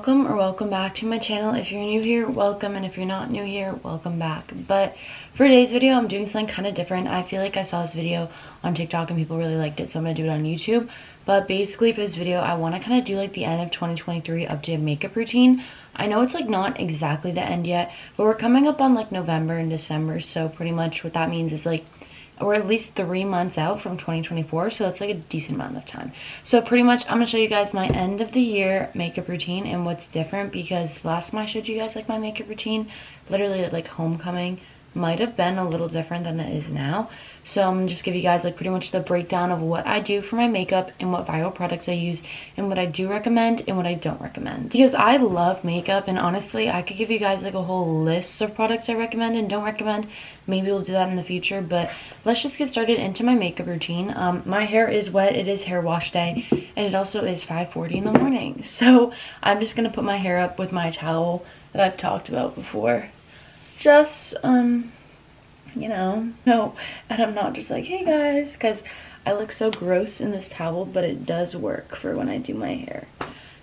welcome back to my channel. If you're new here, welcome, and if you're not new here, welcome back. But for today's video, I'm doing something kind of different. I feel like I saw this video on TikTok and people really liked it, so I'm gonna do it on YouTube. But basically for this video, I want to kind of do like the end of 2023 updated makeup routine. I know it's like not exactly the end yet, but we're coming up on like November and December, so pretty much what that means is like we're at least 3 months out from 2024, so it's like a decent amount of time. So pretty much I'm gonna show you guys my end of the year makeup routine and what's different, because last time I showed you guys like my makeup routine, literally like homecoming might have been a little different than it is now. So I'm gonna just give you guys like pretty much the breakdown of what I do for my makeup and what viral products I use and what I do recommend and what I don't recommend, because I love makeup, and honestly I could give you guys like a whole list of products I recommend and don't recommend. Maybe we'll do that in the future, but let's just get started into my makeup routine. My hair is wet, it is hair wash day, and it also is 5:40 in the morning, so I'm just gonna put my hair up with my towel that I've talked about before. Just you know, no, and I'm not just like, hey guys, because I look so gross in this towel, but it does work for when I do my hair.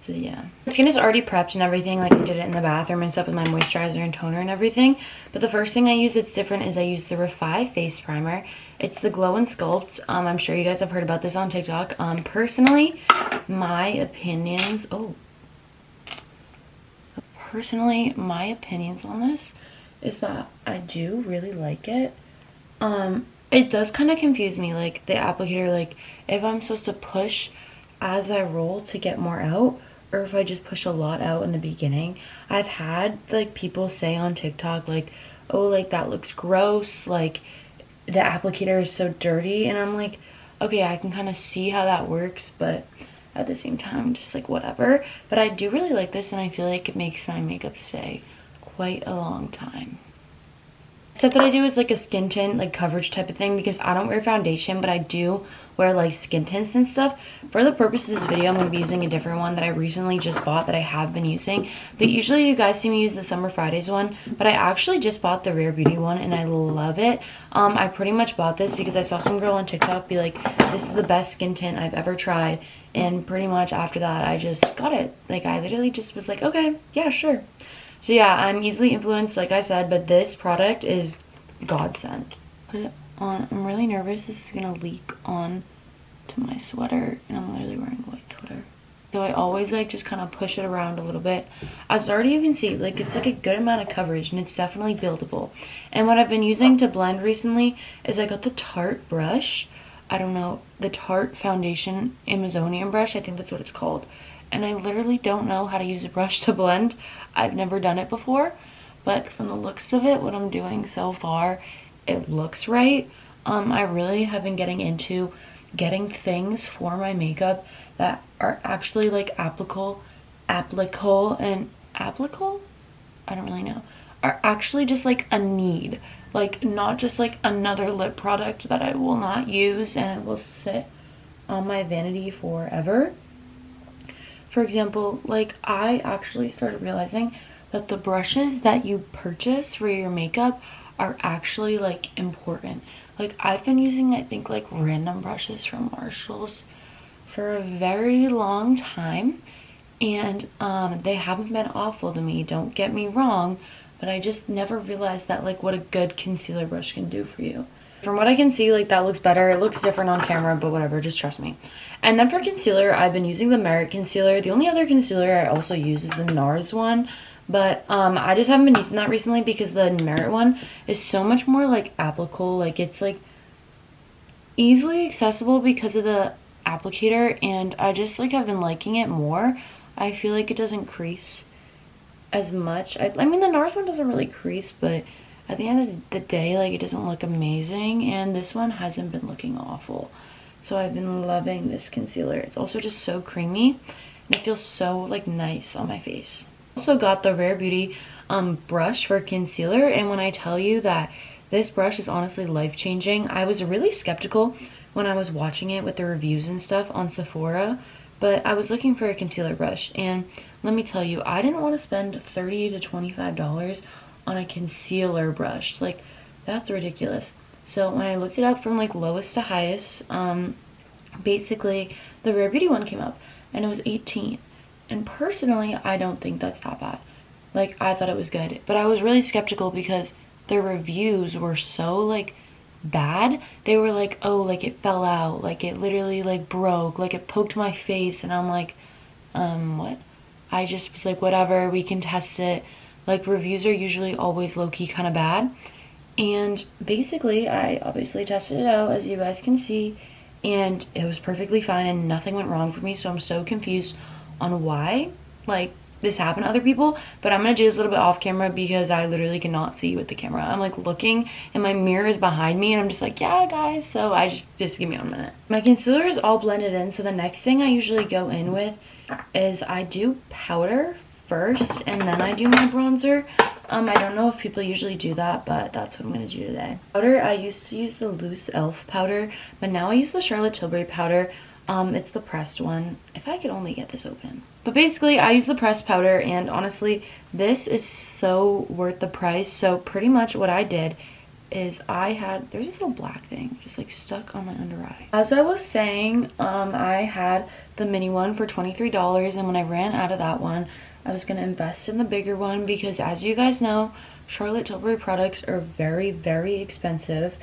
So yeah, the skin is already prepped and everything, like I did it in the bathroom and stuff with my moisturizer and toner and everything. But the first thing I use that's different is I use the Refi face primer. It's the Glow and Sculpt. I'm sure you guys have heard about this on TikTok. Personally, my opinions on this is that I do really like it. It does kind of confuse me, like the applicator, like if I'm supposed to push as I roll to get more out, or if I just push a lot out in the beginning. I've had like people say on TikTok like, oh, like that looks gross, like the applicator is so dirty, and I'm like, okay, I can kind of see how that works, but at the same time just like whatever. But I do really like this, and I feel like it makes my makeup stay quite a long time. Stuff that I do is like a skin tint, like coverage type of thing, because I don't wear foundation, but I do wear like skin tints and stuff. For the purpose of this video, I'm going to be using a different one that I recently just bought that I have been using. But usually you guys see me use the Summer Fridays one, but I actually just bought the Rare Beauty one and I love it. I pretty much bought this because I saw some girl on TikTok be like, this is the best skin tint I've ever tried. And pretty much after that, I just got it. Like I literally just was like, okay, yeah, sure. So yeah, I'm easily influenced, like I said, but this product is godsend. Put it on. I'm really nervous this is gonna leak on to my sweater, and I'm literally wearing a white sweater. So I always like just kind of push it around a little bit. As already you can see, like it's like a good amount of coverage, and it's definitely buildable. And what I've been using to blend recently is I got the Tarte brush. I don't know, the Tarte Foundation Amazonian brush, I think that's what it's called. And I literally don't know how to use a brush to blend. I've never done it before, but from the looks of it, what I'm doing so far, it looks right. I really have been getting into getting things for my makeup that are actually like applicable, I don't really know, are actually just like a need, like not just like another lip product that I will not use and it will sit on my vanity forever. For example, like I actually started realizing that the brushes that you purchase for your makeup are actually like important. Like I've been using, I think, like random brushes from Marshall's for a very long time, and they haven't been awful to me, don't get me wrong, but I just never realized that like what a good concealer brush can do for you. From what I can see, like that looks better. It looks different on camera, but whatever, just trust me. And then for concealer, I've been using the Merit concealer. The only other concealer I also use is the NARS one, but I just haven't been using that recently because the Merit one is so much more like applicable. Like it's like easily accessible because of the applicator, and I just like have been liking it more. I feel like it doesn't crease as much. I mean the NARS one doesn't really crease, but at the end of the day, like it doesn't look amazing, and this one hasn't been looking awful. So I've been loving this concealer. It's also just so creamy, and it feels so like nice on my face. Also got the Rare Beauty brush for concealer, and when I tell you that this brush is honestly life-changing, I was really skeptical when I was watching it with the reviews and stuff on Sephora, but I was looking for a concealer brush, and let me tell you, I didn't want to spend $30 to $25 on a concealer brush. Like that's ridiculous. So when I looked it up from like lowest to highest, basically the Rare Beauty one came up and it was $18, And personally, I don't think that's that bad. Like, I thought it was good. But I was really skeptical because the reviews were so, like, bad. They were like, oh, like, it fell out. Like, it literally, like, broke. Like, it poked my face. And I'm like, what? I just was like, whatever, we can test it. Like, reviews are usually always low-key kind of bad. And basically, I obviously tested it out, as you guys can see, and it was perfectly fine and nothing went wrong for me. So I'm so confused on why, like, this happened to other people. But I'm gonna do this a little bit off camera because I literally cannot see with the camera. I'm like looking and my mirror is behind me and I'm just like, yeah, guys. So I just give me 1 minute. My concealer is all blended in. So the next thing I usually go in with is I do powder first and then I do my bronzer. I don't know if people usually do that, but that's what I'm going to do today. Powder, I used to use the loose e.l.f. powder, but now I use the Charlotte Tilbury powder. It's the pressed one. If I could only get this open. But basically, I use the pressed powder, and honestly, this is so worth the price. So pretty much what I did is there's this little black thing just like stuck on my under eye. As I was saying, I had the mini one for $23, and when I ran out of that one, I was gonna invest in the bigger one because, as you guys know, Charlotte Tilbury products are very, very expensive,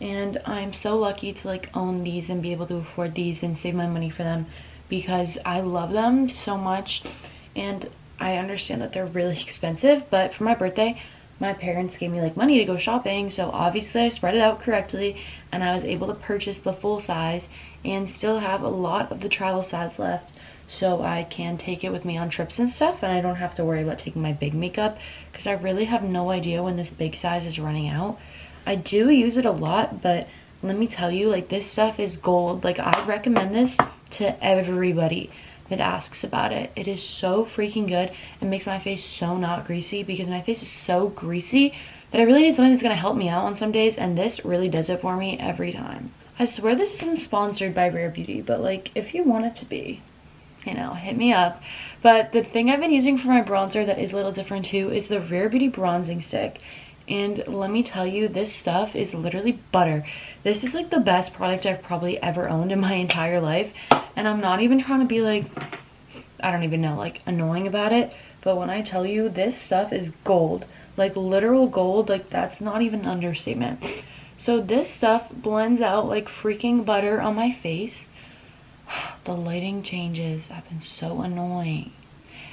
and I'm so lucky to like own these and be able to afford these and save my money for them because I love them so much. And I understand that they're really expensive, but for my birthday, my parents gave me like money to go shopping, so obviously I spread it out correctly and I was able to purchase the full size and still have a lot of the travel size left, so I can take it with me on trips and stuff, and I don't have to worry about taking my big makeup because I really have no idea when this big size is running out. I do use it a lot, but let me tell you, like, this stuff is gold. Like, I recommend this to everybody that asks about it. It is so freaking good. It makes my face so not greasy because my face is so greasy that I really need something that's going to help me out on some days, and this really does it for me every time. I swear this isn't sponsored by Rare Beauty, but like, if you want it to be, you know, hit me up. But the thing I've been using for my bronzer that is a little different too is the Rare Beauty bronzing stick. And let me tell you, this stuff is literally butter. This is like the best product I've probably ever owned in my entire life. And I'm not even trying to be like, I don't even know, like annoying about it. But when I tell you this stuff is gold, like literal gold, like that's not even an understatement. So this stuff blends out like freaking butter on my face. The lighting changes have been so annoying.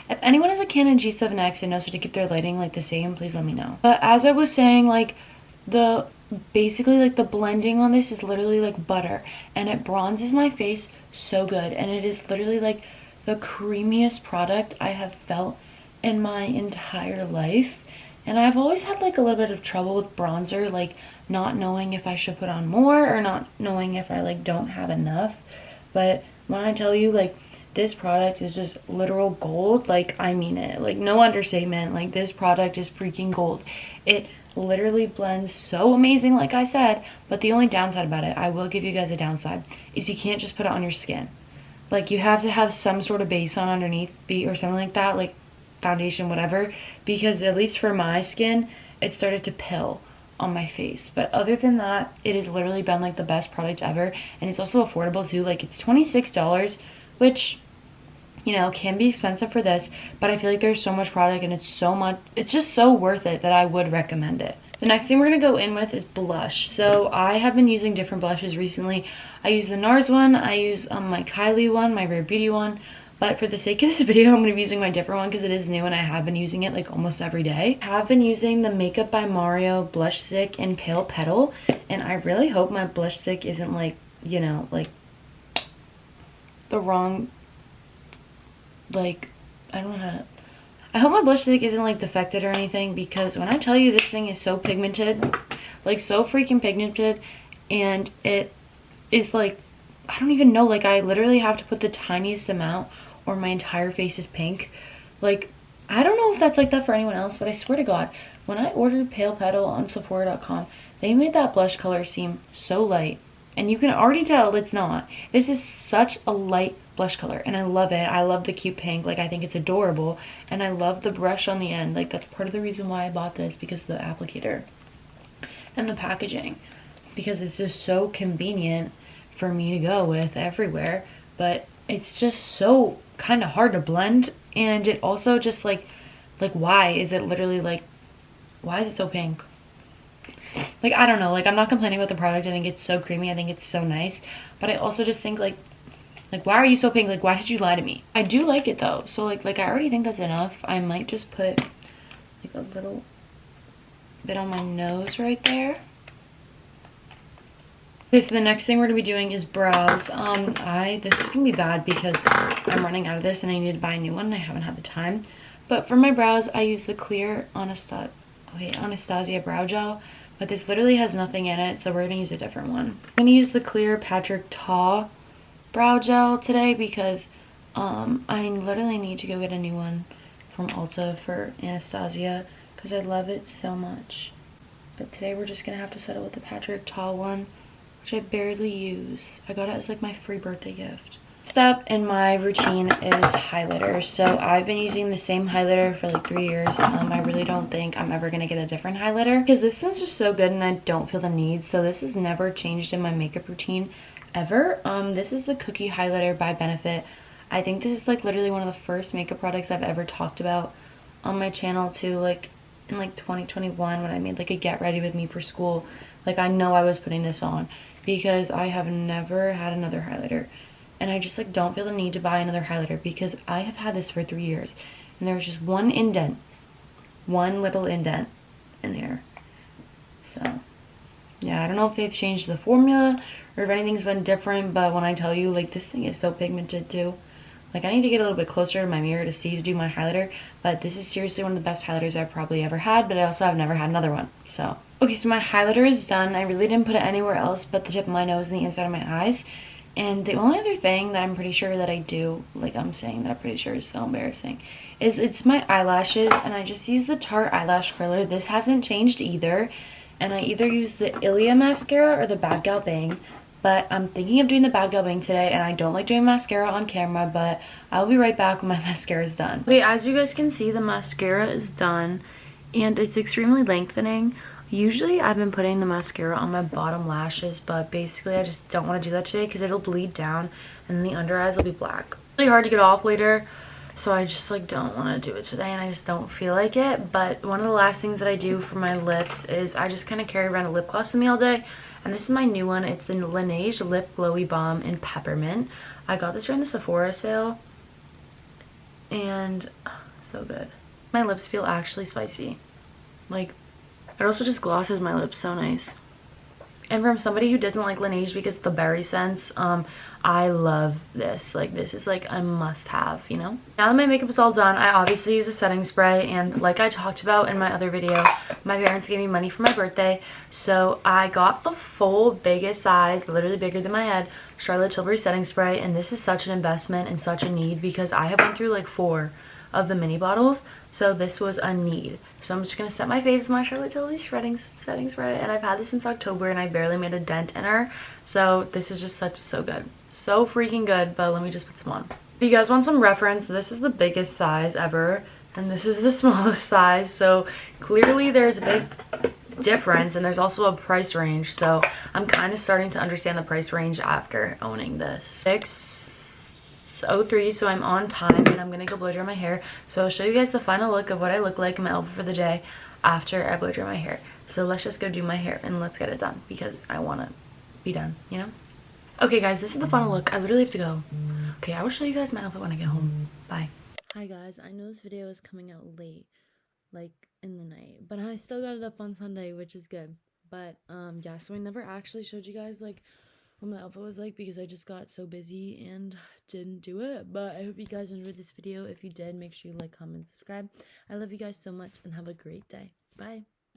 If anyone has a Canon G7X and knows how to keep their lighting like the same, please let me know. But as I was saying, like basically like the blending on this is literally like butter, and it bronzes my face so good, and it is literally like the creamiest product I have felt in my entire life. And I've always had like a little bit of trouble with bronzer, like not knowing if I should put on more or not knowing if I like don't have enough. But when I tell you, like, this product is just literal gold, like, I mean it. Like, no understatement. Like, this product is freaking gold. It literally blends so amazing, like I said. But the only downside about it, I will give you guys a downside, is you can't just put it on your skin. Like, you have to have some sort of base on underneath, or something like that, like foundation, whatever. Because at least for my skin, it started to pill on my face. But other than that, it has literally been like the best product ever, and it's also affordable too. Like, it's $26, which, you know, can be expensive for this, but I feel like there's so much product and it's just so worth it that I would recommend it. The next thing we're gonna go in with is blush. So I have been using different blushes recently. I use the NARS one, I use my Kylie one, my Rare Beauty one. But for the sake of this video, I'm going to be using my different one because it is new and I have been using it like almost every day. I have been using the Makeup by Mario blush stick in Pale Petal. And I really hope my blush stick isn't like, you know, like the wrong, like, I don't know how to, I hope my blush stick isn't like defected or anything, because when I tell you this thing is so pigmented, like so freaking pigmented, and it is like, I don't even know, like I literally have to put the tiniest amount or my entire face is pink. Like, I don't know if that's like that for anyone else, but I swear to God, when I ordered Pale Petal on Sephora.com, they made that blush color seem so light. And you can already tell it's not. This is such a light blush color, and I love it. I love the cute pink. Like, I think it's adorable. And I love the brush on the end. Like, that's part of the reason why I bought this, because of the applicator and the packaging. Because it's just so convenient for me to go with everywhere. But it's just so kind of hard to blend, and it also just like why is it literally like, why is it so pink? Like, I don't know, like I'm not complaining about the product. I think it's so creamy, I think it's so nice, but I also just think like why are you so pink? Like, why did you lie to me? I do like it though, so like I already think that's enough. I might just put like a little bit on my nose right there. Okay, so the next thing we're gonna be doing is brows. This is gonna be bad because I'm running out of this and I need to buy a new one and I haven't had the time. But for my brows, I use the clear Anastasia brow gel, but this literally has nothing in it, so we're gonna use a different one. I'm gonna use the clear Patrick Ta brow gel today because I literally need to go get a new one from Ulta for Anastasia because I love it so much. But today we're just gonna have to settle with the Patrick Ta one, which I barely use. I got it as like my free birthday gift. Step in my routine is highlighter. So I've been using the same highlighter for like 3 years. I really don't think I'm ever gonna get a different highlighter because this one's just so good and I don't feel the need. So this has never changed in my makeup routine ever. This is the Cookie Highlighter by Benefit. I think this is like literally one of the first makeup products I've ever talked about on my channel too, like in like 2021 when I made like a get ready with me for school. Like I know I was putting this on because I have never had another highlighter and I just like don't feel the need to buy another highlighter because I have had this for 3 years and there was just one indent, one little indent in here. So yeah, I don't know if they've changed the formula or if anything's been different, but when I tell you, like, this thing is so pigmented too. Like, I need to get a little bit closer to my mirror to do my highlighter, but this is seriously one of the best highlighters I've probably ever had, but I also have never had another one, so. Okay, so my highlighter is done. I really didn't put it anywhere else but the tip of my nose and the inside of my eyes. And the only other thing that I'm pretty sure that I do, like I'm saying that I'm pretty sure is so embarrassing, is it's my eyelashes, and I just use the Tarte eyelash curler. This hasn't changed either. And I either use the Ilia mascara or the Bad Gal Bang, but I'm thinking of doing the Bad Gal Bang today, and I don't like doing mascara on camera, but I'll be right back when my mascara is done. Okay, as you guys can see, the mascara is done, and it's extremely lengthening. Usually I've been putting the mascara on my bottom lashes, but basically I just don't want to do that today because it'll bleed down, and the under eyes will be black. It's really hard to get off later. So I just like don't want to do it today and I just don't feel like it. But one of the last things that I do for my lips is I just kind of carry around a lip gloss with me all day. And this is my new one. It's the Laneige Lip Glowy Balm in Peppermint. I got this during the Sephora sale. And so good. My lips feel actually spicy. Like, it also just glosses my lips so nice. And from somebody who doesn't like Laneige because of the berry scents, I love this. Like, this is like a must-have, you know? Now that my makeup is all done, I obviously use a setting spray, and like I talked about in my other video, my parents gave me money for my birthday, so I got the full biggest size, literally bigger than my head, Charlotte Tilbury setting spray, and this is such an investment and such a need because I have went through like 4 of the mini bottles, so this was a need. So I'm just gonna set my face with my Charlotte Tilbury setting spray, and I've had this since October and I barely made a dent in her, so this is just so good. So freaking good. But let me just put some on. If you guys want some reference, this is the biggest size ever and this is the smallest size, so clearly there's a big difference, and there's also a price range, so I'm kind of starting to understand the price range after owning this. 6:03, so I'm on time and I'm gonna go blow dry my hair. So I'll show you guys the final look of what I look like in my outfit for the day after I blow dry my hair. So let's just go do my hair and let's get it done because I want to be done, you know? Okay guys, this is the final look. I literally have to go. Okay, I will show you guys my outfit when I get home. Bye. Hi guys, I know this video is coming out late, like in the night, but I still got it up on Sunday, which is good. But yeah, so I never actually showed you guys like what my outfit was like because I just got so busy and didn't do it. But I hope you guys enjoyed this video. If you did, make sure you like, comment, subscribe. I love you guys so much and have a great day. Bye.